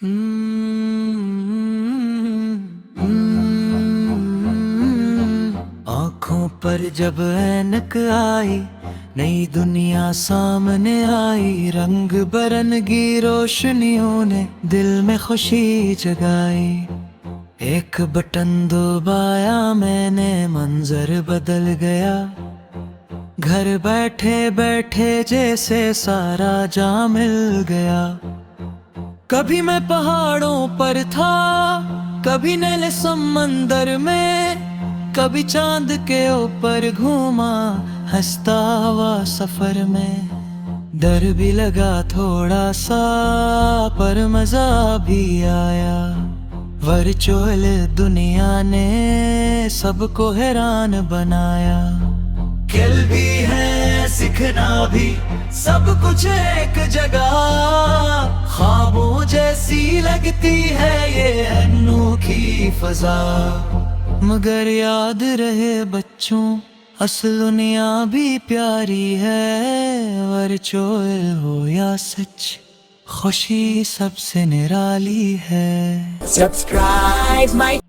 आँखों पर जब ऐनक आई, नई दुनिया सामने आई। रंग बरंगी रोशनियों ने दिल में खुशी जगाई। एक बटन दबाया मैंने, मंजर बदल गया। घर बैठे बैठे जैसे सारा जहां मिल गया। कभी मैं पहाड़ों पर था, कभी नीले समंदर में, कभी चांद के ऊपर घूमा हंसता हुआ सफर में। डर भी लगा थोड़ा सा, पर मजा भी आया। वर्चुअल दुनिया ने सबको हैरान बनाया। खेल भी है, सीखना भी, सब कुछ एक जगह। ख्वाबों जैसी लगती है ये अनोखी फजा। मगर याद रहे बच्चों, असल दुनिया भी प्यारी है। वर्चुअल हो या सच, खुशी सबसे निराली है। Subscribe my